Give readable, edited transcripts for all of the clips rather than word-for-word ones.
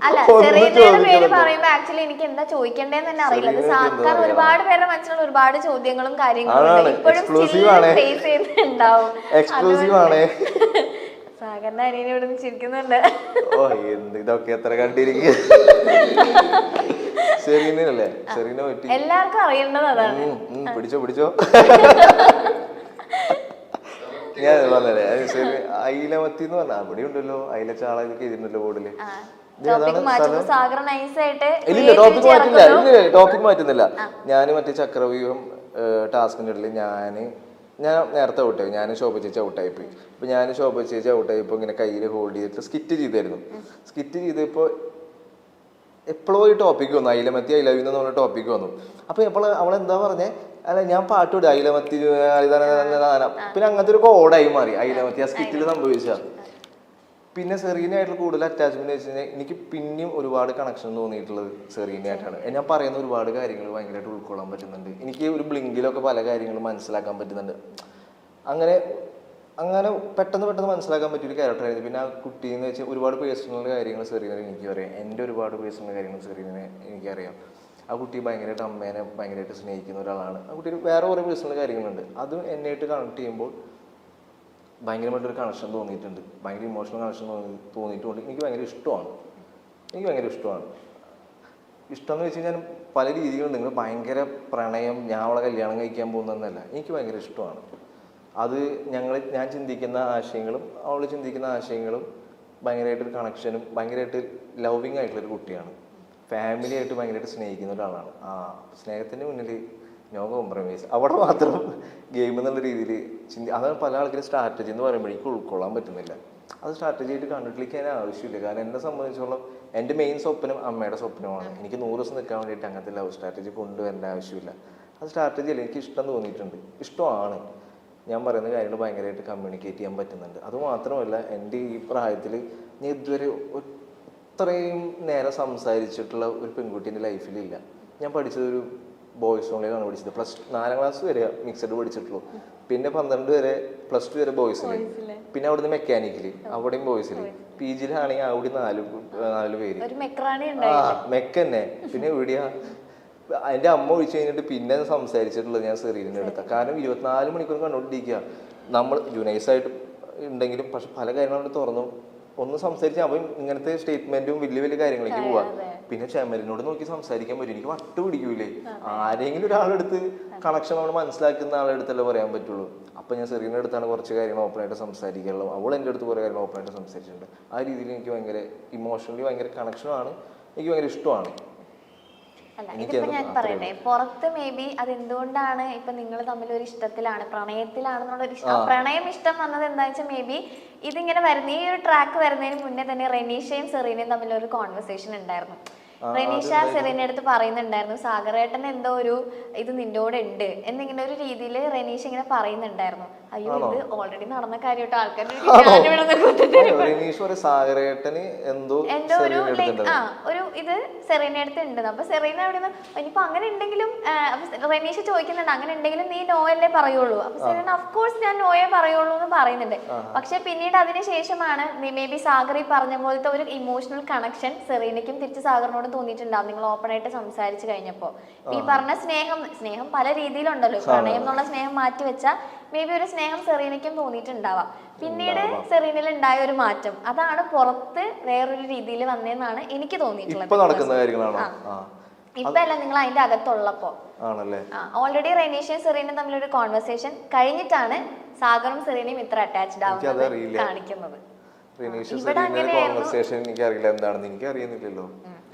അല്ല സെറീനയുടെ പേര് പറയുമ്പോ ആക്ച്വലി എനിക്ക് എന്താ ചോദിക്കേണ്ടതെന്ന് തന്നെ അറിയില്ല. അത് സാധാരണ ഒരുപാട് പേരുടെ മനസ്സിലുള്ള ഒരുപാട് ചോദ്യങ്ങളും കാര്യങ്ങളും ഇപ്പോഴും ഫേസ് ചെയ്യുന്നുണ്ടാവും. സാഗറിന്റെ അനിയനെ ഇവിടെ നിന്ന് ചിരിക്കുന്നുണ്ട്. ഓ എന്ത് ഇതൊക്കെ എത്ര കണ്ടിരിക്കുക. സെറീനല്ലേ, സെറീന പറ്റി എല്ലാവർക്കും അറിയേണ്ടത് അതാണ്. പിടിച്ചോ ഞാൻ പറഞ്ഞേ അയിലമത്തി എന്ന് പറഞ്ഞ അവിടെ ഉണ്ടല്ലോ, അയില ചാള ചെയ്തിട്ടുണ്ടല്ലോ ബോർഡില്. ഇല്ല ടോപ്പിക് മാറ്റുന്നില്ല. ഞാൻ മറ്റേ ചക്രവ്യൂഹം ടാസ്കിന്റെ ഇടയിൽ ഞാൻ നേരത്തെ ഔട്ടായി. ഞാൻ ശോഭ ചേച്ചി ഔട്ടായിപ്പോയി. അപ്പൊ ഞാൻ ശോഭ ചേച്ചി ഔട്ടായപ്പോ ഇങ്ങനെ കയ്യിൽ ഹോൾഡ് ചെയ്തിട്ട് സ്കിറ്റ് ചെയ്തായിരുന്നു. സ്കിറ്റ് ചെയ്തപ്പോ എപ്പോഴോ ഈ ടോപ്പിക്ക് വന്നു, അയിലമത്തി ഐ ലവ് യു എന്ന് പറഞ്ഞ ടോപ്പിക്ക് വന്നു. അപ്പൊ എപ്പോഴും അവളെന്താ പറഞ്ഞേ, അല്ല ഞാൻ പാട്ട് വിടും അയിലമത്തി, പിന്നെ അങ്ങനത്തെ ഒരു കോഡായി മാറി അയിലമത്തി ആ സ്കിറ്റിൽ സംഭവിച്ച. പിന്നെ സെറീനയായിട്ടുള്ള കൂടുതൽ അറ്റാച്ച്മെന്റ് വെച്ച് കഴിഞ്ഞാൽ എനിക്ക് പിന്നെയും ഒരുപാട് കണക്ഷൻ തോന്നിയിട്ടുള്ളത് സെറീനയായിട്ടാണ്. ഞാൻ പറയുന്ന ഒരുപാട് കാര്യങ്ങൾ ഭയങ്കരമായിട്ട് ഉൾക്കൊള്ളാൻ പറ്റുന്നുണ്ട്. എനിക്ക് ഒരു ബ്ലിങ്കിലൊക്കെ പല കാര്യങ്ങളും മനസ്സിലാക്കാൻ പറ്റുന്നുണ്ട്. അങ്ങനെ പെട്ടെന്ന് മനസ്സിലാക്കാൻ പറ്റിയൊരു ക്യാരക്ടറായിരുന്നു. പിന്നെ ആ കുട്ടി എന്ന് വെച്ചാൽ ഒരുപാട് പേഴ്സണൽ കാര്യങ്ങൾ സെറീനയെ എനിക്കറിയാം. എൻ്റെ ഒരുപാട് പേഴ്സണൽ കാര്യങ്ങൾ സെറീനയെ എനിക്കറിയാം. ആ കുട്ടി ഭയങ്കരമായിട്ട് അമ്മേനെ ഭയങ്കരമായിട്ട് സ്നേഹിക്കുന്ന ഒരാളാണ്. ആ കുട്ടിക്ക് വേറെ കുറേ പേഴ്സണൽ കാര്യങ്ങളുണ്ട്. അത് എന്നെയായിട്ട് കണക്ട് ചെയ്യുമ്പോൾ ഭയങ്കരമായിട്ടൊരു കണക്ഷൻ തോന്നിയിട്ടുണ്ട്. ഭയങ്കര ഇമോഷണൽ കണക്ഷൻ തോന്നിയിട്ടുണ്ട്. എനിക്ക് ഭയങ്കര ഇഷ്ടമാണ്. ഇഷ്ടം എന്ന് വെച്ച് കഴിഞ്ഞാൽ പല രീതികളും. നിങ്ങൾ ഭയങ്കര പ്രണയം, ഞാൻ അവളെ കല്യാണം കഴിക്കാൻ പോകുന്നതെന്നല്ല, എനിക്ക് ഭയങ്കര ഇഷ്ടമാണ്. അത് ഞാൻ ചിന്തിക്കുന്ന ആശയങ്ങളും അവൾ ചിന്തിക്കുന്ന ആശയങ്ങളും ഭയങ്കരമായിട്ടൊരു കണക്ഷനും ഭയങ്കരമായിട്ട് ലവിങ് ആയിട്ടുള്ളൊരു കുട്ടിയാണ്. ഫാമിലി ആയിട്ട് ഭയങ്കരമായിട്ട് സ്നേഹിക്കുന്ന ഒരാളാണ്. ആ സ്നേഹത്തിൻ്റെ മുന്നിൽ നോ കോംപ്രമൈസ്. അവിടെ മാത്രം ഗെയിം എന്നുള്ള രീതിയിൽ അതാണ് പല ആൾക്കാരും സ്ട്രാറ്റജി എന്ന് പറയുമ്പോഴേക്കും ഉൾക്കൊള്ളാൻ പറ്റുന്നില്ല. അത് സ്ട്രാറ്റജി ആയിട്ട് കണ്ടിട്ടിരിക്കാൻ ആവശ്യമില്ല. കാരണം എന്നെ സംബന്ധിച്ചോളം എൻ്റെ മെയിൻ സ്വപ്നം അമ്മയുടെ സ്വപ്നമാണ്. എനിക്ക് 100 ദിവസം നിൽക്കാൻ വേണ്ടിയിട്ട് അങ്ങനത്തെ ലവ് സ്ട്രാറ്റജി കൊണ്ടുവരേണ്ട ആവശ്യമില്ല. അത് സ്ട്രാറ്റജി അല്ല, എനിക്ക് ഇഷ്ടം തോന്നിയിട്ടുണ്ട്. ഇഷ്ടമാണ്. ഞാൻ പറയുന്ന കാര്യങ്ങൾ ഭയങ്കരമായിട്ട് കമ്മ്യൂണിക്കേറ്റ് ചെയ്യാൻ പറ്റുന്നുണ്ട്. അതുമാത്രമല്ല എൻ്റെ ഈ പ്രായത്തിൽ ഞാൻ ഇതുവരെ ഇത്രയും നേരം സംസാരിച്ചിട്ടുള്ള ഒരു പെൺകുട്ടി എൻ്റെ ലൈഫിലില്ല. ഞാൻ പഠിച്ചതൊരു ബോയ്സ് ഓൺലൈനാണ് പഠിച്ചത്. +4 ക്ലാസ് വരെ മിക്സഡ് പഠിച്ചിട്ടുള്ളൂ. പിന്നെ 12 വരെ +2 വരെ ബോയ്സിൽ, പിന്നെ അവിടുന്ന് മെക്കാനിക്കല് അവിടെയും ബോയ്സിൽ, PG-യിലാണെങ്കിൽ അവിടെ 4 പേര് മെക്കന്നെ. പിന്നെ എവിടെയാ എൻ്റെ അമ്മ ഒഴിച്ചു കഴിഞ്ഞിട്ട് പിന്നെ സംസാരിച്ചിട്ടുള്ളത് ഞാൻ സെറീനിൻ്റെ അടുത്ത. കാരണം 24 മണിക്കൂർ കണ്ടുകൊണ്ടിരിക്കുക. നമ്മൾ ജുനൈസായിട്ട് ഉണ്ടെങ്കിലും പക്ഷെ പല കാര്യങ്ങളും തുറന്നു ഒന്ന് സംസാരിച്ചാൽ അവൻ ഇങ്ങനത്തെ സ്റ്റേറ്റ്മെന്റും വലിയ കാര്യങ്ങളിലേക്ക് പോവാ. പിന്നെ ചെമലിനോട് നോക്കി സംസാരിക്കാൻ പറ്റും. എനിക്ക് വട്ട് പിടിക്കൂലേ. ആരെങ്കിലും ഒരാളെടുത്ത് കണക്ഷൻ നമ്മൾ മനസ്സിലാക്കുന്ന ആളെടുത്തല്ലേ പറയാൻ പറ്റുള്ളൂ. അപ്പൊ ഞാൻ സെറീനയുടെ അടുത്താണ് കുറച്ച് കാര്യങ്ങൾ ഓപ്പണായിട്ട് സംസാരിക്കാനുള്ളൂ. അവൾ എൻ്റെ അടുത്ത് കുറേ കാര്യങ്ങൾ ഓപ്പണായിട്ട് സംസാരിച്ചിട്ടുണ്ട്. ആ രീതിയിൽ എനിക്ക് ഭയങ്കര ഇമോഷണലി ഭയങ്കര കണക്ഷനാണ്. എനിക്ക് ഭയങ്കര ഇഷ്ടമാണ്. അല്ല ഇതിപ്പോ ഞാൻ പറയട്ടെ, പുറത്ത് മേ ബി അതെന്തുകൊണ്ടാണ് ഇപ്പൊ നിങ്ങൾ തമ്മിൽ ഒരു ഇഷ്ടത്തിലാണ്, പ്രണയത്തിലാണെന്നുള്ളൊരു പ്രണയം ഇഷ്ടം വന്നത് എന്താ വെച്ചാൽ മേ ബി ഇതിങ്ങനെ വരുന്ന ഈ ഒരു ട്രാക്ക് വരുന്നതിന് മുന്നേ തന്നെ റെനീഷയും സെറീനയും തമ്മിൽ ഒരു കോൺവെർസേഷൻ ഉണ്ടായിരുന്നു. റെനീഷ സെറീനയുടെ അടുത്ത് പറയുന്നുണ്ടായിരുന്നു സാഗറേട്ടൻ എന്തോ ഒരു ഇത് നിന്റെ കൂടെ ഉണ്ട് എന്നിങ്ങനെ ഒരു രീതിയിൽ റെനീഷ ഇങ്ങനെ പറയുന്നുണ്ടായിരുന്നു. അയ്യോ ഇത് ഓൾറെഡി നടന്ന കാര്യമായിട്ട് ആൾക്കാർ ഒരു ഇത് സെറീനയുടെ അടുത്ത് ഉണ്ട്. അപ്പൊ സെറീന അവിടെ നിന്ന് ഇനിയിപ്പോ അങ്ങനെ ഉണ്ടെങ്കിലും റെനീഷ ചോദിക്കുന്നുണ്ട് അങ്ങനെ ഉണ്ടെങ്കിലും നീ നോയല്ലേ പറയുള്ളൂ. അപ്പൊ സെറീന അഫ്കോഴ്സ് ഞാൻ നോയെ പറയുള്ളൂ എന്ന് പറയുന്നുണ്ട്. പക്ഷെ പിന്നീട് അതിനുശേഷമാണ് മേ ബി സാഗർ ഈ പറഞ്ഞ പോലത്തെ ഒരു ഇമോഷണൽ കണക്ഷൻ സെറീനയ്ക്കും തിരിച്ച് സാഗറിനോട് തോന്നിയിട്ടുണ്ടാവും നിങ്ങൾ ഓപ്പൺ ആയിട്ട് സംസാരിച്ചു കഴിഞ്ഞപ്പോ. ഈ പറഞ്ഞ സ്നേഹം പല രീതിയിലുണ്ടല്ലോ. പ്രണയം എന്നുള്ള സ്നേഹം മാറ്റി വെച്ചാൽ മേ ബി ഒരു സ്നേഹം സെറീനയ്ക്കും തോന്നിയിട്ടുണ്ടാവാം. പിന്നീട് സെറീനയിൽ ഉണ്ടായ ഒരു മാറ്റം അതാണ് പുറത്ത് വേറൊരു രീതിയിൽ വന്നതെന്നാണ് എനിക്ക് തോന്നിയിട്ടുള്ളത്. ഇപ്പൊ അല്ല നിങ്ങൾ അതിന്റെ അകത്തുള്ളപ്പോ ഓൾറെഡി റെനീഷയും സെറീനയും തമ്മിലൊരു കോൺവെർസേഷൻ കഴിഞ്ഞിട്ടാണ് സാഗറും സെറീനയും ഇത്ര അറ്റാച്ച്ഡ് ആവുന്നത് കാണിക്കുന്നത്.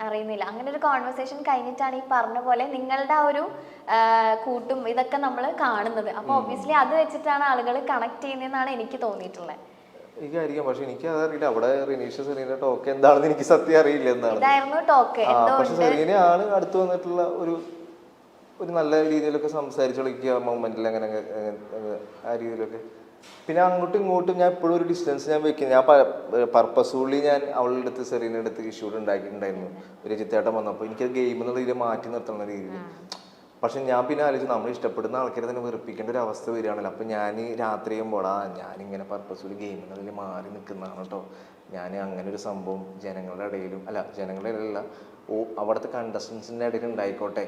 അറിയുന്നില്ല. അങ്ങനെ ഒരു കോൺവെർസേഷൻ കഴിഞ്ഞിട്ടാണ് ഈ പറഞ്ഞ പോലെ നിങ്ങളുടെ ആ ഒരു കൂട്ടും ഇതൊക്കെ നമ്മൾ കാണുന്നത്. അപ്പൊ ഒബ്വിയസ്ലി അത് വെച്ചിട്ടാണ് ആളുകൾ കണക്ട് ചെയ്യുന്നതെന്നാണ് എനിക്ക് തോന്നിയിട്ടുള്ളത്. എനിക്കറിയാം, പക്ഷെ എനിക്ക് അതറിയില്ല. അവിടെ റെനീഷ സെറീന ടോക്ക് എന്താണെന്ന് എനിക്ക് സത്യം അറിയില്ല എന്താണ്. ഇതായിരുന്നു ടോക്ക്. പക്ഷെ സെറീനയാണ് അടുത്ത് വന്നിട്ടുള്ള ഒരു നല്ല രീതിയിലൊക്കെ സംസാരിച്ചു കളിക്കുക മൊമെന്റിൽ അങ്ങനെ ആ രീതിയിലൊക്കെ. പിന്നെ അങ്ങോട്ടും ഇങ്ങോട്ടും ഞാൻ എപ്പോഴും ഒരു ഡിസ്റ്റൻസ് ഞാൻ വെക്കും. ഞാൻ പർപ്പസ്ഫുള്ളി ഞാൻ അവളുടെ അടുത്ത് സെറീനയുടെ അടുത്ത് ഇഷ്യൂഡ് ഉണ്ടാക്കിയിട്ടുണ്ടായിരുന്നു. ഒരു ചിത്തേട്ടം വന്നപ്പോൾ എനിക്കത് ഗെയിം എന്നുള്ള രീതിയിൽ മാറ്റി നിർത്തുന്ന രീതിയിൽ. പക്ഷെ ഞാൻ പിന്നെ ആലോചിച്ചു നമ്മൾ ഇഷ്ടപ്പെടുന്ന ആൾക്കാരെ തന്നെ വെറുപ്പിക്കേണ്ട ഒരു അവസ്ഥ വരികയാണല്ലോ. അപ്പം ഞാൻ രാത്രി ചെയ്യുമ്പോൾ ഞാനിങ്ങനെ പർപ്പസ്ഫുള്ളി ഗെയിമിൽ മാറി നിൽക്കുന്നതാണ് കേട്ടോ. ഞാൻ അങ്ങനെ ഒരു സംഭവം ജനങ്ങളുടെ ഇടയിലും ജനങ്ങളുടെ ഇടയിലല്ല, അവിടുത്തെ കണ്ടസ്റ്റൻസിൻ്റെ ഇടയിൽ ഉണ്ടായിക്കോട്ടെ.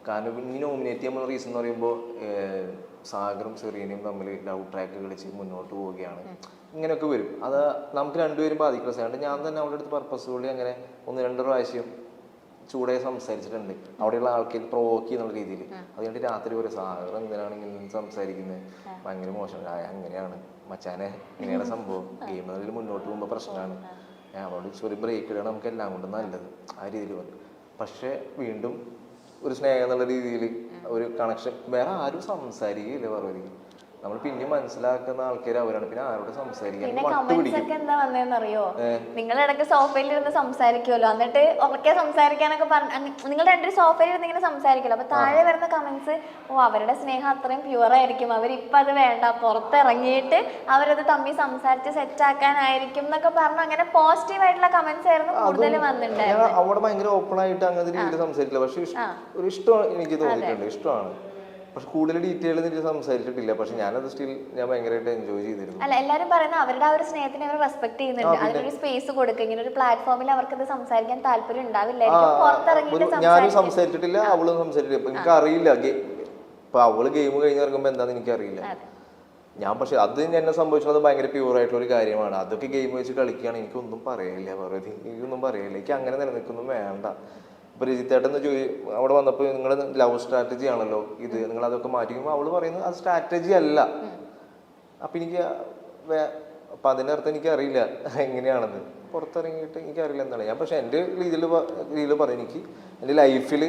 കാരണം ഈ നോമിനേറ്റ് ചെയ്യുമ്പോൾ റീസൺ എന്ന് പറയുമ്പോൾ സാഗറും സെറീനയും തമ്മിൽ ലവ് ട്രാക്ക് കളിച്ച് മുന്നോട്ട് പോവുകയാണ്, ഇങ്ങനെയൊക്കെ വരും. അത് നമുക്ക് രണ്ടുപേരും ബാധിക്കുന്ന സാധനം. ഞാൻ തന്നെ അവളുടെ അടുത്ത് പർപ്പസ്ഫുള്ളി അങ്ങനെ 1-2 പ്രാവശ്യം ചൂടായി സംസാരിച്ചിട്ടുണ്ട്, അവിടെയുള്ള ആൾക്കാർ പ്രൊവോക്ക് ചെയ്യുന്ന രീതിയിൽ. അതുകൊണ്ട് രാത്രി ഒരു സാഗർ എന്തിനാണ് ഇങ്ങനെ സംസാരിക്കുന്നത്, ഭയങ്കര മോശം, അങ്ങനെയാണ് മച്ചാനെ, ഇങ്ങനെയാണ് സംഭവം, ഗെയിം അതിൽ മുന്നോട്ട് പോകുമ്പോൾ പ്രശ്നമാണ്, അവളോട് ഒരു ബ്രേക്ക് ഇടാണ് നമുക്ക് എല്ലാം കൊണ്ടും നല്ലത്, ആ രീതിയിൽ വന്നു. പക്ഷെ വീണ്ടും ഒരു സ്നേഹം എന്നുള്ള രീതിയിൽ ഒരു കണക്ഷൻ, വേറെ ആരും സംസാരിക്കില്ല പറയും. നമ്മൾ പിന്നെ മനസ്സിലാക്കുന്ന ആൾക്കാർ അവരാണ്, പിന്നെ ആരോട് സംസാരിക്കാൻ എന്താ വന്നതെന്നറിയോ, നിങ്ങൾ ഇടയ്ക്ക് സോഫയിൽ ഇരുന്ന് സംസാരിക്കുമല്ലോ, എന്നിട്ട് ഉറക്കെ സംസാരിക്കാനൊക്കെ നിങ്ങൾ രണ്ടൊരു സോഫയിൽ ഇരുന്ന് ഇങ്ങനെ സംസാരിക്കുമല്ലോ, അപ്പൊ താഴെ വരുന്ന കമന്റ്സ്, അവരുടെ സ്നേഹം അത്രയും പ്യുവർ ആയിരിക്കും, അവരിപ്പം അത് വേണ്ട, പുറത്തിറങ്ങിയിട്ട് അവരത് തമ്മിൽ സംസാരിച്ച് സെറ്റ് ആക്കാനായിരിക്കും എന്നൊക്കെ പറഞ്ഞു, അങ്ങനെ പോസിറ്റീവ് ആയിട്ടുള്ള കമന്റ്സ് ആയിരുന്നു കൂടുതൽ വന്നിട്ടുണ്ടായിരുന്നു. അവിടെ ഭയങ്കര ഓപ്പൺ ആയിട്ട് അങ്ങനത്തെ രീതിയിൽ സംസാരിക്കില്ല, പക്ഷെ ഒരു ഇഷ്ടമാണ് എനിക്ക് തോന്നിയിട്ടുണ്ട്, ഇഷ്ടമാണ്. പക്ഷെ കൂടുതൽ ഡീറ്റെയിൽ എനിക്ക് സംസാരിച്ചിട്ടില്ല. പക്ഷെ ഞാനത് ഞാൻ ഭയങ്കരമായിട്ട് എൻജോയ് ചെയ്തിരുന്നു. അല്ല, എല്ലാവരും പറയുന്നത് അവരുടെ ആ ഒരു സ്നേഹത്തിനെ അവർ റെസ്പെക്ട് ചെയ്യുന്നുണ്ട്, അതിനൊരു സ്പേസ് കൊടുക്കുക. ഇങ്ങനെ ഒരു പ്ലാറ്റ്ഫോമിൽ അവർക്ക് സംസാരിക്കാൻ താല്പര്യം ഉണ്ടാവില്ലായിരിക്കും, പുറത്തിറങ്ങിയിട്ട് ഞാനും സംസാരിച്ചിട്ടില്ല, അവളും സംസാരിച്ചിട്ടില്ല. എനിക്ക് അറിയില്ല ഇപ്പൊ അവള് ഗെയിം കഴിഞ്ഞ് ഇറങ്ങുമ്പോൾ എന്താണെന്ന് എനിക്കറിയില്ല. ഞാൻ പക്ഷെ അത് എന്നെ സംഭവിച്ചത് ഭയങ്കര പ്യൂർ ആയിട്ടുള്ള ഒരു കാര്യമാണ്. അതൊക്കെ ഗെയിം വെച്ച് കളിക്കുകയാണ്, എനിക്കൊന്നും പറയില്ല, എനിക്കൊന്നും പറയില്ല, എനിക്ക് അങ്ങനെ നിലനിൽക്കൊന്നും വേണ്ട. ഇപ്പൊ രജിത്തേട്ടൻ അവിടെ വന്നപ്പോൾ നിങ്ങളുടെ ലവ് സ്ട്രാറ്റജി ആണല്ലോ ഇത്, നിങ്ങൾ അതൊക്കെ മാറ്റിക്കുമ്പോൾ അവള് പറയുന്നത് അത് സ്ട്രാറ്റജി അല്ല. അപ്പൊ എനിക്ക് അപ്പൊ അതിന്റെ അർത്ഥം എനിക്ക് അറിയില്ല എങ്ങനെയാണെന്ന്, പുറത്തിറങ്ങിയിട്ട് എനിക്കറിയില്ല എന്താണ് ഞാൻ. പക്ഷെ എൻ്റെ രീതിയിൽ പറയും, എനിക്ക് എൻ്റെ ലൈഫിൽ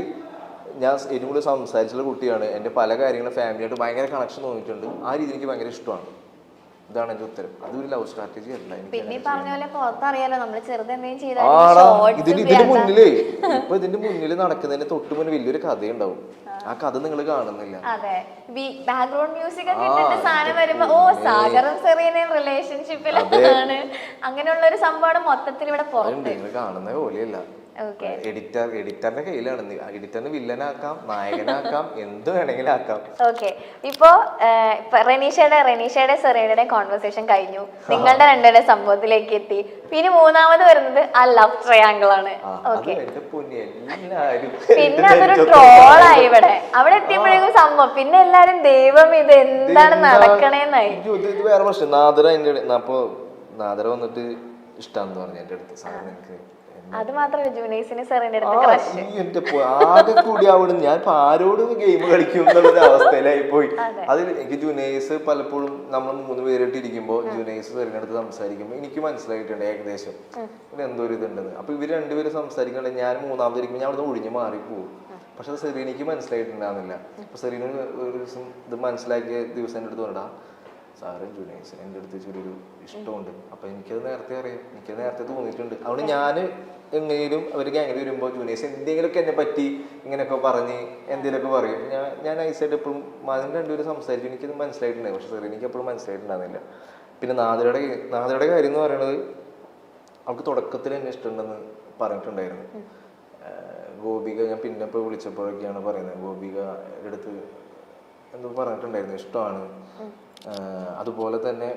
ഞാൻ ഏറ്റവും കൂടുതൽ സംസാരിച്ചുള്ള കുട്ടിയാണ്. എൻ്റെ പല കാര്യങ്ങളും ഫാമിലിയായിട്ട് ഭയങ്കര കണക്ഷൻ തോന്നിയിട്ടുണ്ട്. ആ രീതി എനിക്ക് ഭയങ്കര ഇഷ്ടമാണ്. ഇതാണ് എന്റെ ഉത്തരം. അതൊരു ലവ് സ്ട്രാറ്റജി അല്ല. പിന്നെ പറഞ്ഞ പോലെ പുറത്തറിയാലോ, നമ്മൾ ചെറുതെന്തെങ്കിലും ഇതിന്റെ മുന്നില് ഇപ്പൊ ഇതിന്റെ മുന്നിൽ നടക്കുന്നതിന് തൊട്ട് മുന്നിൽ വലിയൊരു കഥയുണ്ടാവും. ആ കഥ നിങ്ങൾ കാണുന്നില്ല. അതെ, ബാക്ക്ഗ്രൗണ്ട് മ്യൂസിക് ഒക്കെ ഇട്ടിട്ട് സാധനം വരുമ്പോ സാഗറും സെറീനയും റിലേഷൻഷിപ്പിലാണ്, അങ്ങനെയുള്ള ഒരു സംഭവമാണ് മൊത്തത്തിൽ ഇവിടെ പുറത്ത്. നിങ്ങൾ കാണുന്ന പോലെയല്ല. എഡിറ്ററിന്റെ കയ്യിലാണ്. എഡിറ്ററിന് വില്ലനാക്കാം, നായകനാക്കാം, എന്ത് വേണമെങ്കിലും ആക്കാം. ഓക്കെ, ഇപ്പോ റെനീഷയുടെ സെറീനയുടെ കോൺവെർസേഷൻ കഴിഞ്ഞു, നിങ്ങളുടെ രണ്ടുപേരുടെ സംഭവത്തിലേക്ക് എത്തി. പിന്നെ മൂന്നാമത് വരുന്നത് ആ ലവ് ട്രയാങ്കിൾ ആണ്. ഓക്കെ, പിന്നെ അതൊരു ട്രോളായി ഇവിടെ. അവിടെ എത്തിയപ്പോഴേക്കും സംഭവം പിന്നെ എല്ലാരും ദൈവം ഇത് എന്താണ് നടക്കണേന്നായി. ഇത് വേറെ പ്രശ്നം. നാദര വന്നിട്ട് ഇഷ്ടാന്ന് പറഞ്ഞു എന്റെ അടുത്ത്, സാറിന് എനിക്ക് അത് മാത്രമല്ല ജൂനൈസിന് സെറീനയുടെ അടുത്ത് ക്രഷ്. ആകെ കൂടി അവിടെ ഞാൻ ആരോട് ഗെയിം കളിക്കും എന്നുള്ളൊരു അവസ്ഥയിലായി പോയി. അതിൽ എനിക്ക് ജുനൈസ് പലപ്പോഴും നമ്മൾ 3 പേരായിട്ട് ഇരിക്കുമ്പോൾ ജുനൈസ് സെറീനയുടെ അടുത്ത് സംസാരിക്കുമ്പോൾ എനിക്ക് മനസ്സിലായിട്ടുണ്ട് ഏകദേശം എന്തോ ഒരു ഇതുണ്ടെന്ന്. അപ്പൊ ഇവര് രണ്ടുപേരും സംസാരിക്കണേ, ഞാൻ മൂന്നാമത് ഇരിക്കുമ്പോൾ ഞാൻ അവിടെ ഒഴിഞ്ഞു മാറിപ്പോവും. പക്ഷെ അത് സെറീനയ്ക്ക് മനസ്സിലായിട്ടുണ്ടാകുന്നില്ല. അപ്പൊ സെറീന ഒരു ദിവസം ഇത് മനസ്സിലാക്കിയ ദിവസം എൻ്റെ അടുത്ത് പറഞ്ഞാ, സാറ് ജുനൈസിന് എൻ്റെ അടുത്ത് ചെറിയൊരു ഇഷ്ടമുണ്ട്. അപ്പൊ എനിക്കത് നേരത്തെ അറിയാം, എനിക്കത് നേരത്തെ തോന്നിയിട്ടുണ്ട്. അതുകൊണ്ട് ഞാൻ എങ്ങനെയും അവർ ഗ്യാങ്ങിൽ വരുമ്പോൾ ജൂനിയേഴ്സ് എന്തെങ്കിലുമൊക്കെ എന്നെ പറ്റി ഇങ്ങനെയൊക്കെ പറഞ്ഞ് എന്തെങ്കിലുമൊക്കെ പറയും. ഞാൻ ഐസായിട്ട് എപ്പോഴും അതിന് രണ്ടുപേരും സംസാരിച്ചു, എനിക്കത് മനസ്സിലായിട്ടുണ്ടായി. പക്ഷെ സാർ എനിക്ക് എപ്പോഴും മനസ്സിലായിട്ടുണ്ടാകുന്നില്ല. പിന്നെ നാദരയുടെ കാര്യം എന്ന് പറയുന്നത്, അവൾക്ക് തുടക്കത്തിൽ എന്നെ ഇഷ്ടമുണ്ടെന്ന് പറഞ്ഞിട്ടുണ്ടായിരുന്നു. ഗോപിക ഞാൻ പിന്നെ ഇപ്പോൾ വിളിച്ചപ്പോഴൊക്കെയാണ് പറയുന്നത്, ഗോപിക അടുത്ത് എന്തോ പറഞ്ഞിട്ടുണ്ടായിരുന്നു, ഇഷ്ടമാണ്. അതുപോലെ തന്നെ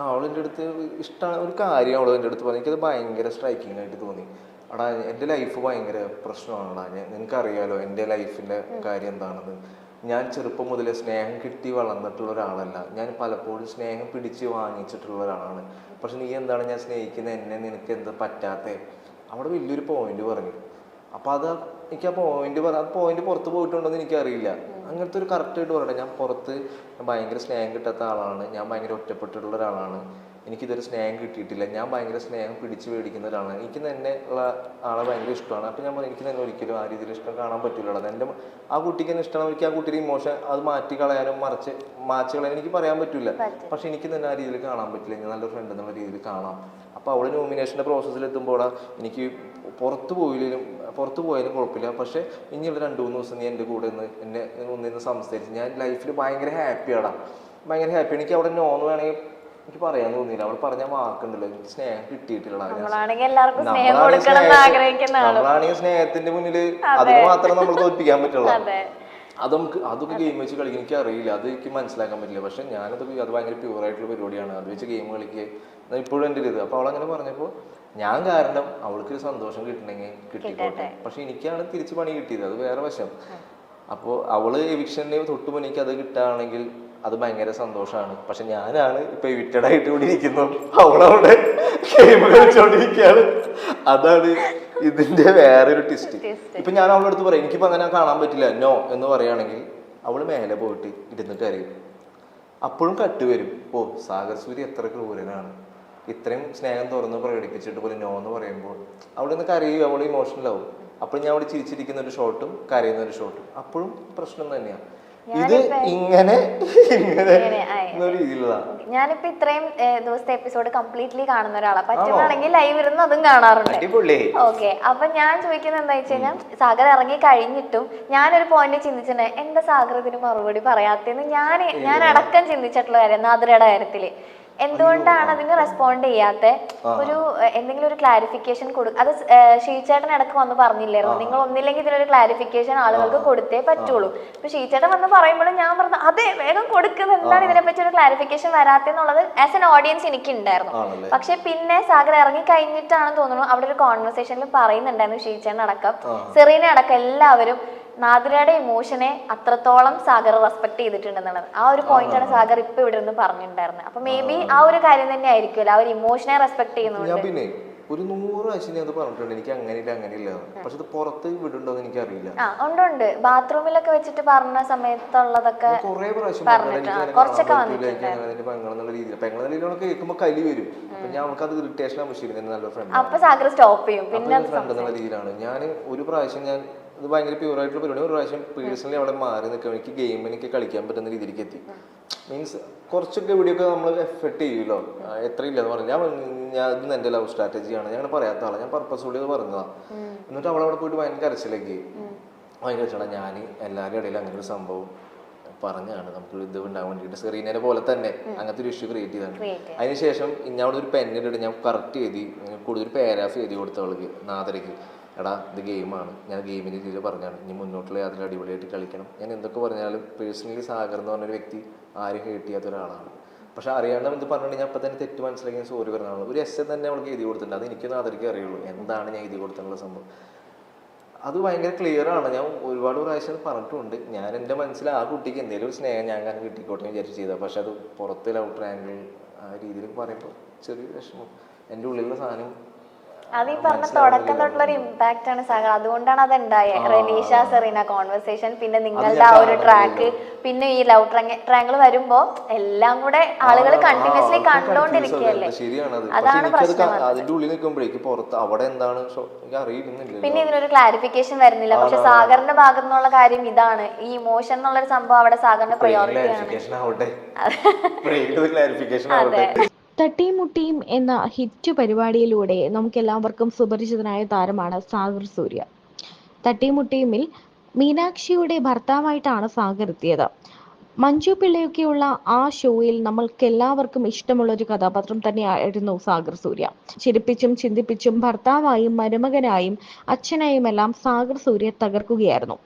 അവളെൻ്റെ അടുത്ത് ഇഷ്ടമാണ് ഒരു കാര്യം അവൾ എൻ്റെ അടുത്ത് പറഞ്ഞു, എനിക്കത് ഭയങ്കര സ്ട്രൈക്കിംഗ് ആയിട്ട് തോന്നി. എടാ എൻ്റെ ലൈഫ് ഭയങ്കര പ്രശ്നമാണെടാ, നിനക്കറിയാലോ എൻ്റെ ലൈഫിൻ്റെ കാര്യം എന്താണെന്ന്. ഞാൻ ചെറുപ്പം മുതലേ സ്നേഹം കിട്ടി വളർന്നിട്ടുള്ള ഒരാളല്ല, ഞാൻ പലപ്പോഴും സ്നേഹം പിടിച്ച് വാങ്ങിച്ചിട്ടുള്ള ഒരാളാണ്. പക്ഷെ നീ എന്താണ് ഞാൻ സ്നേഹിക്കുന്ന എന്നെ നിനക്ക് എന്താ പറ്റാത്തേ? അവിടെ വലിയൊരു പോയിന്റ് പറഞ്ഞു. അപ്പം അത് എനിക്ക് ആ പോയിന്റ് പുറത്ത് പോയിട്ടുണ്ടോയെന്ന് എനിക്കറിയില്ല. അങ്ങനത്തെ ഒരു കറക്റ്റായിട്ട് പറയട്ടെ, ഞാൻ പുറത്ത് ഭയങ്കര സ്നേഹം കിട്ടാത്ത ആളാണ്, ഞാൻ ഭയങ്കര ഒറ്റപ്പെട്ടിട്ടുള്ള ഒരാളാണ്, എനിക്കിതൊരു സ്നേഹം കിട്ടിയിട്ടില്ല, ഞാൻ ഭയങ്കര സ്നേഹം പിടിച്ച് മേടിക്കുന്ന ഒരാളാണ്, എനിക്ക് തന്നെ ഉള്ള ആളെ ഭയങ്കര ഇഷ്ടമാണ്. അപ്പം ഞാൻ എനിക്ക് തന്നെ ഒരിക്കലും ആ രീതിയിൽ ഇഷ്ടം കാണാൻ പറ്റില്ല. എൻ്റെ ആ കുട്ടിക്ക് തന്നെ ഇഷ്ടമാണ്, എനിക്ക് ആ കുട്ടിയുടെ ഇമോഷൻ അത് മാറ്റി കളയാനും മാച്ച് കളയാനും എനിക്ക് പറയാൻ പറ്റില്ല. പക്ഷെ എനിക്ക് തന്നെ ആ രീതിയിൽ കാണാൻ പറ്റില്ല, ഞാൻ നല്ലൊരു ഫ്രണ്ട് എന്നുള്ള രീതിയിൽ കാണാം. അപ്പോൾ അവൾ നോമിനേഷൻ്റെ പ്രോസസ്സിൽ എത്തുമ്പോൾ എനിക്ക് പുറത്ത് പോയാലും കുഴപ്പമില്ല, പക്ഷെ ഇനിയുള്ള 2-3 ദിവസം നീ എൻ്റെ കൂടെ ഒന്നിന്ന് സംസാരിച്ച് ഞാൻ ലൈഫിൽ ഭയങ്കര ഹാപ്പിയാണ്. എനിക്ക് അവിടെ നോന്ന് വേണമെങ്കിൽ എനിക്ക് പറയാൻ തോന്നിയില്ല. അവൾ പറഞ്ഞ വാക്കുണ്ടല്ലോ, എനിക്ക് സ്നേഹം കിട്ടിയിട്ടില്ല. നമ്മളാണെങ്കിൽ എല്ലാവർക്കും സ്നേഹം കൊടുക്കണം എന്ന് ആഗ്രഹിക്കുന്ന ആള്. നമ്മളാണെങ്കിൽ സ്നേഹത്തിന്റെ മുന്നിൽ അതിന് മാത്രം നമ്മൾ തോൽപ്പിക്കാൻ പറ്റുള്ളൂ. അത് നമുക്ക് അതൊക്കെ ഗെയിം വെച്ച് കളിക്കാൻ എനിക്ക് അറിയില്ല, അത് എനിക്ക് മനസ്സിലാക്കാൻ പറ്റില്ല. പക്ഷെ ഞാനതൊക്കെ അത് ഭയങ്കര പ്യൂറായിട്ടുള്ള പരിപാടിയാണ്, അത് വെച്ച് ഗെയിം കളിക്കുക ഇപ്പോഴും എൻ്റെ ഒരു ഇത്. അപ്പോൾ അവളങ്ങനെ പറഞ്ഞപ്പോൾ ഞാൻ കാരണം അവൾക്കൊരു സന്തോഷം കിട്ടണമെങ്കിൽ കിട്ടിക്കോട്ടെ. പക്ഷെ എനിക്കാണ് തിരിച്ച് പണി കിട്ടിയത്, അത് വേറെ വശം. അപ്പോൾ അവള് എവിക്ഷന് തൊട്ട് മുന്നിക്ക് അത് കിട്ടുകയാണെങ്കിൽ അത് ഭയങ്കര സന്തോഷമാണ്. പക്ഷെ ഞാനാണ് ഇപ്പൊ എവിക്റ്റഡ് ആയിട്ട് ഇവിടെ ഇരിക്കുന്നു, അവളവിടെ ഗെയിം കളിച്ചോണ്ടിരിക്കുകയാണ്. അതാണ് ഇതിന്റെ വേറൊരു ട്വിസ്റ്റ്. ഇപ്പൊ ഞാൻ അവളുടെ അടുത്ത് പറയും എനിക്കിപ്പോ അങ്ങനെ കാണാൻ പറ്റില്ല നോ എന്ന് പറയുകയാണെങ്കിൽ അവള് മേലെ പോയിട്ട് ഇരുന്നിട്ട് അറിയും. അപ്പോഴും കട്ട് വരും, ഓ സാഗർ സൂര്യ എത്ര ക്രൂരനാണ്, ഇത്രയും സ്നേഹം തുറന്ന് പ്രകടിപ്പിച്ചിട്ട് പോലും നോ എന്ന് പറയുമ്പോൾ അവിടെ നിന്ന് കരയും, അവൾ ഇമോഷണലാവും. അപ്പോൾ ഞാൻ അവിടെ ചിരിച്ചിരിക്കുന്ന ഒരു ഷോട്ടും കരയുന്ന ഒരു ഷോട്ടും അപ്പോഴും പ്രശ്നം തന്നെയാണ്. ഇത് ഇങ്ങനെ ഞാനിപ്പോ ഇത്രയും ദിവസത്തെ എപ്പിസോഡ് കംപ്ലീറ്റ്ലി കാണുന്ന ഒരാളാണ്. പറ്റുകയാണെങ്കിൽ ലൈവ് ഇരുന്ന് അതും കാണാറുണ്ട്. ഓക്കെ, അപ്പൊ ഞാൻ ചോദിക്കുന്നത് എന്താ വെച്ച് കഴിഞ്ഞാൽ സാഗർ ഇറങ്ങി കഴിഞ്ഞിട്ടും ഞാനൊരു പോയിന്റ് ചിന്തിച്ചിട്ടുണ്ട്, എന്താ സാഗർ ഇതിന് മറുപടി പറയാത്തേന്ന് ഞാൻ അടക്കം ചിന്തിച്ചിട്ടുള്ള കാര്യം നാദിരയുടെ കാര്യത്തില്. എന്തുകൊണ്ടാണ് അതിന് റെസ്പോണ്ട് ചെയ്യാത്ത? ഒരു എന്തെങ്കിലും ഒരു ക്ലാരിഫിക്കേഷൻ അത് ഷീച്ചേട്ടൻ ഇടക്ക് വന്ന് പറഞ്ഞില്ലായിരുന്നു, നിങ്ങൾ ഒന്നില്ലെങ്കിൽ ഇതിനൊരു ക്ലാരിഫിക്കേഷൻ ആളുകൾക്ക് കൊടുത്തേ പറ്റുള്ളൂ. ഇപ്പൊ ഷീച്ചേട്ടൻ വന്ന് പറയുമ്പോഴും ഞാൻ പറഞ്ഞു അതെ വേഗം കൊടുക്കുന്നത്, എന്താണ് ഇതിനെപ്പറ്റി ഒരു ക്ലാരിഫിക്കേഷൻ വരാത്തെന്നുള്ളത് ആസ് എൻ ഓഡിയൻസ് എനിക്ക് ഉണ്ടായിരുന്നു. പക്ഷെ പിന്നെ സാഗർ ഇറങ്ങി കഴിഞ്ഞിട്ടാണെന്ന് തോന്നുന്നു അവിടെ ഒരു കോൺവെർസേഷനിൽ പറയുന്നുണ്ടായിരുന്നു ഷീച്ചേട്ടൻ അടക്കം സെറീന അടക്കം എല്ലാവരും നാദിരയുടെ ഇമോഷനെ അത്രത്തോളം സാഗർ റെസ്പെക്ട് ചെയ്തിട്ടുണ്ടെന്നുള്ളത്. ആ ഒരു പോയിന്റാണ് സാഗർ ഇപ്പൊ ഇവിടെ നിന്ന് പറഞ്ഞിട്ടുണ്ടായിരുന്നത്. അപ്പൊ മേ ബി ആ ഒരു കാര്യം തന്നെ ആയിരിക്കുമല്ലോ, ആ ഒരു ഇമോഷനെ റെസ്പെക്ട് ചെയ്യുന്നുണ്ട്. പിന്നെ ഒരു 100 പ്രാവശ്യം ഞാൻ പറഞ്ഞിട്ടുണ്ട് എനിക്ക് അങ്ങനെയില്ല അങ്ങനെയില്ല, പക്ഷെ ഇത് പുറത്ത് വിടുണ്ടോന്ന് എനിക്ക് അറിയില്ല. ഉണ്ട് ബാത്റൂമിലൊക്കെ വെച്ചിട്ട് പറഞ്ഞ സമയത്തുള്ളതൊക്കെ കുറെ പ്രാവശ്യം കുറച്ചൊക്കെ പെങ്ങളെന്നുള്ള രീതിയിലൊക്കെ കേൾക്കുമ്പോ കലി വരും. അപ്പൊ ഞാൻ അവൾക്ക് അത് ഇറിറ്റേഷൻ ആവശ്യമില്ല, നല്ല ഫ്രണ്ട്. അപ്പൊ സാഗർ സ്റ്റോപ്പ് ചെയ്യും. പിന്നെ ഫ്രണ്ട് എന്നുള്ള രീതിയിലാണ് ഞാൻ ഒരു പ്രാവശ്യം ഞാൻ ഇത് ഭയങ്കര പ്യൂറായിട്ടുള്ള പരിപാടി. ഒരു പ്രാവശ്യം പേഴ്സണലി അവിടെ മാറി നിൽക്കുക, എനിക്ക് ഗെയിം എനിക്ക് കളിക്കാൻ പറ്റുന്ന രീതിയിലേക്ക് എത്തി. മീൻസ് കുറച്ചൊക്കെ ഇവിടെയൊക്കെ നമ്മൾ എഫർട്ട് ചെയ്യുമല്ലോ, എത്രയില്ല എന്ന് പറഞ്ഞു. ഞാൻ ഇന്ന് എൻ്റെ ലവ് സ്ട്രാറ്റജിയാണ്, ഞാൻ പറയാത്ത ആളാണ്, ഞാൻ പർപ്പസ്ഫുള്ളി അത് പറഞ്ഞതാണ്. എന്നിട്ട് അവളവിടെ പോയിട്ട് ഭയങ്കര കരച്ചിലേക്ക് ഭയങ്കര കരച്ചിലാണ്. ഞാൻ എല്ലാവരുടെ ഇടയിൽ അങ്ങനെ ഒരു സംഭവം പറഞ്ഞാണ് നമുക്ക് ഇത് ഉണ്ടാകാൻ വേണ്ടിയിട്ട് സെറീനയെ പോലെ തന്നെ അങ്ങനത്തെ ഒരു ഇഷ്യൂ ക്രിയേറ്റ് ചെയ്താണ്. അതിനുശേഷം ഞാൻ അവിടെ ഒരു പെന്നിട്ട് ഞാൻ കറക്റ്റ് എഴുതി കൂടുതൽ പാരാഗ്രാഫ് എഴുതി കൊടുത്തവൾക്ക് നാദരയ്ക്ക്, എടാ ഇത് ഗെയിമാണ്, ഞാൻ ഗെയിമിൻ്റെ രീതിയിൽ പറഞ്ഞാണ്, ഇനി മുന്നോട്ടുള്ള യാത്ര അടിപൊളിയായിട്ട് കളിക്കണം. ഞാൻ എന്തൊക്കെ പറഞ്ഞാലും പേഴ്സണലി സാഗർ എന്ന് പറഞ്ഞൊരു വ്യക്തി ആരും ഹേട്ട് ചെയ്യാത്ത ഒരാളാണ്. പക്ഷെ അറിയാണ്ട് എന്ത് പറഞ്ഞിട്ട് ഞാൻ അപ്പം തന്നെ തെറ്റ് മനസ്സിലാക്കി സോറി പറഞ്ഞാണ്. ഒരു എസ് തന്നെ അവൾക്ക് എഴുതി കൊടുത്തിട്ടുണ്ട്, അത് എനിക്കൊന്നും നാദരയ്ക്ക് അറിയുള്ളൂ എന്താണ് ഞാൻ എഴുതി കൊടുത്തിട്ടുള്ള സംഭവം. അത് ഭയങ്കര ക്ലിയർ ആണ്. ഞാൻ ഒരുപാട് പ്രാവശ്യം പറഞ്ഞിട്ടുണ്ട്, ഞാൻ എൻ്റെ മനസ്സിൽ ആ കുട്ടിക്ക് എന്തെങ്കിലും ഒരു സ്നേഹം ഞാൻ കാരണം കിട്ടിക്കോട്ടെ വിചാരിച്ച് ചെയ്താൽ, പക്ഷെ അത് പുറത്ത് ലവ് ട്രയാങ്കിൾ ആ രീതിയിൽ പറയുമ്പോൾ ചെറിയ വിഷമം. എൻ്റെ ഉള്ളിലുള്ള സാധനം അത് ഈ പറഞ്ഞ തുടക്കം തൊട്ടുള്ള ഒരു ഇമ്പാക്ട് ആണ് സാഗർ. അതുകൊണ്ടാണ് അത് ഉണ്ടായത്. റെനീഷ സെറീന കോൺവെർസേഷൻ, പിന്നെ നിങ്ങളുടെ ആ ഒരു ട്രാക്ക്, പിന്നെ ഈ ലവ് ട്രാങ്കിൾ വരുമ്പോ എല്ലാം കൂടെ ആളുകൾ കണ്ടിന്യൂസ്ലി കണ്ടോണ്ടിരിക്കുകയല്ലേ. അതാണ് പ്രശ്നം. അതിന്റെ ഉള്ളിൽ നിൽക്കുമ്പോഴേക്ക് പുറത്ത് അവിടെ എന്താണ് അറിയുന്നില്ല. പിന്നെ ഇതിനൊരു ക്ലാരിഫിക്കേഷൻ വരുന്നില്ല. പക്ഷെ സാഗറിന്റെ ഭാഗത്തു നിന്നുള്ള കാര്യം ഇതാണ്, ഈ ഇമോഷൻ എന്നുള്ളൊരു സംഭവം അവിടെ സാഗറിന്റെ പ്രയോറിറ്റി ആണ്. തട്ടിയും മുട്ടിയും എന്ന ഹിറ്റ് പരിപാടിയിലൂടെ നമുക്കെല്ലാവർക്കും സുപരിചിതനായ താരമാണ് സാഗർ സൂര്യ. തട്ടിയും മുട്ടിയുമിൽ മീനാക്ഷിയുടെ ഭർത്താവായിട്ടാണ് സാഗർ എത്തിയത്. മഞ്ജു പിള്ളയൊക്കെയുള്ള ആ ഷോയിൽ നമ്മൾക്ക് എല്ലാവർക്കും ഇഷ്ടമുള്ള ഒരു കഥാപാത്രം തന്നെയായിരുന്നു സാഗർ സൂര്യ. ചിരിപ്പിച്ചും ചിന്തിപ്പിച്ചും ഭർത്താവായും മരുമകനായും അച്ഛനായും എല്ലാം സാഗർ സൂര്യ തകർക്കുകയായിരുന്നു.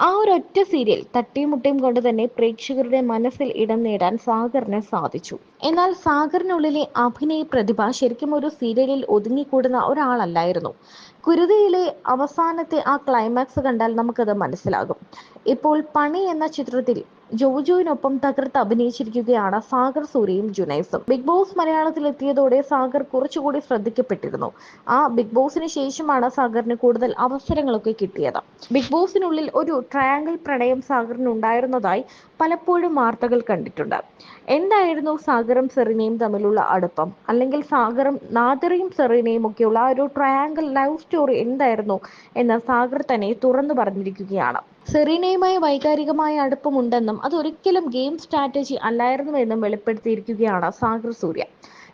ആ ഒരൊറ്റ സീരിയൽ തട്ടിയും മുട്ടിയും കൊണ്ട് തന്നെ പ്രേക്ഷകരുടെ മനസ്സിൽ ഇടം നേടാൻ സാഗറിന് സാധിച്ചു. എന്നാൽ സാഗറിനുള്ളിലെ അഭിനയ പ്രതിഭ ശരിക്കും ഒരു സീരിയലിൽ ഒതുങ്ങിക്കൂടുന്ന ഒരാളല്ലായിരുന്നു. കുരുതിയിലെ അവസാനത്തെ ആ ക്ലൈമാക്സ് കണ്ടാൽ നമുക്കത് മനസ്സിലാകും. ഇപ്പോൾ പണി എന്ന ചിത്രത്തിൽ ജോജുവിനൊപ്പം തകർത്ത് അഭിനയിച്ചിരിക്കുകയാണ് സാഗർ സൂര്യയും ജുനൈസും. ബിഗ് ബോസ് മലയാളത്തിൽ എത്തിയതോടെ സാഗർ കുറച്ചുകൂടി ശ്രദ്ധിക്കപ്പെട്ടിരുന്നു. ആ ബിഗ് ബോസിന് ശേഷമാണ് സാഗറിന് കൂടുതൽ അവസരങ്ങളൊക്കെ കിട്ടിയത്. ബിഗ് ബോസിനുള്ളിൽ ഒരു ട്രയാങ്കിൾ പ്രണയം സാഗറിന് ഉണ്ടായിരുന്നതായി പലപ്പോഴും വാർത്തകൾ കണ്ടിട്ടുണ്ട്. എന്തായിരുന്നു സാഗറും സെറീനയും തമ്മിലുള്ള അടുപ്പം, അല്ലെങ്കിൽ സാഗറും നാദിറയും സെറീനയും ഒക്കെയുള്ള ഒരു ട്രയാങ്കിൾ ലവ് സ്റ്റോറി എന്തായിരുന്നു എന്ന് സാഗർ തന്നെ തുറന്നു പറഞ്ഞിരിക്കുകയാണ്. സെറീനയുമായി വൈകാരികമായ അടുപ്പമുണ്ടെന്നും അതൊരിക്കലും ഗെയിം സ്ട്രാറ്റജി അല്ലായിരുന്നുവെന്നും വെളിപ്പെടുത്തിയിരിക്കുകയാണ് സാഗർ സൂര്യ.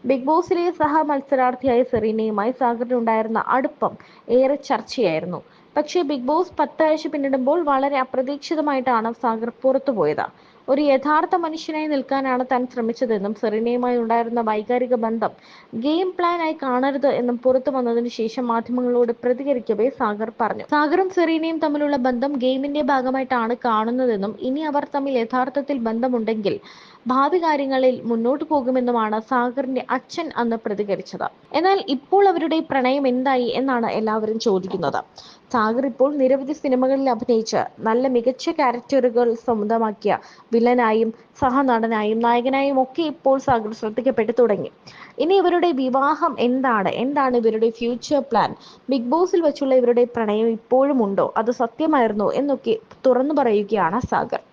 ബിഗ് ബോസിലെ സഹ മത്സരാർത്ഥിയായ സെറീനയുമായി സാഗറിനുണ്ടായിരുന്ന അടുപ്പം ഏറെ ചർച്ചയായിരുന്നു. പക്ഷേ ബിഗ് ബോസ് 10 ആഴ്ച പിന്നിടുമ്പോൾ വളരെ അപ്രതീക്ഷിതമായിട്ടാണ് സാഗർ പുറത്തുപോയത്. ഒരു യഥാർത്ഥ മനുഷ്യനായി നിൽക്കാനാണ് താൻ ശ്രമിച്ചതെന്നും സെറീനയുമായി ഉണ്ടായിരുന്ന വൈകാരിക ബന്ധം ഗെയിം പ്ലാൻ ആയി കാണരുത് എന്നും പുറത്തു വന്നതിനു ശേഷം മാധ്യമങ്ങളോട് പ്രതികരിക്കവേ സാഗർ പറഞ്ഞു. സാഗറും സെറീനയും തമ്മിലുള്ള ബന്ധം ഗെയിമിന്റെ ഭാഗമായിട്ടാണ് കാണുന്നതെന്നും ഇനി അവർ തമ്മിൽ യഥാർത്ഥത്തിൽ ബന്ധമുണ്ടെങ്കിൽ ഭാവി കാര്യങ്ങളിൽ മുന്നോട്ടു പോകുമെന്നുമാണ് സാഗറിന്റെ അച്ഛൻ അന്ന് പ്രതികരിച്ചത്. എന്നാൽ ഇപ്പോൾ അവരുടെ പ്രണയം എന്തായി എന്നാണ് എല്ലാവരും ചോദിക്കുന്നത്. സാഗർ ഇപ്പോൾ നിരവധി സിനിമകളിൽ അഭിനയിച്ച് നല്ല മികച്ച ക്യാരക്ടറുകൾ സ്വന്തമാക്കിയ വില്ലനായും സഹനടനായും നായകനായും ഒക്കെ ഇപ്പോൾ സാഗർ ശ്രദ്ധിക്കപ്പെട്ടു തുടങ്ങി. ഇനി ഇവരുടെ വിവാഹം എന്താണ് ഇവരുടെ ഫ്യൂച്ചർ പ്ലാൻ, ബിഗ് ബോസിൽ വെച്ചുള്ള ഇവരുടെ പ്രണയം ഇപ്പോഴും ഉണ്ടോ, അത് സത്യമായിരുന്നോ എന്നൊക്കെ തുറന്നു പറയുകയാണ് സാഗർ.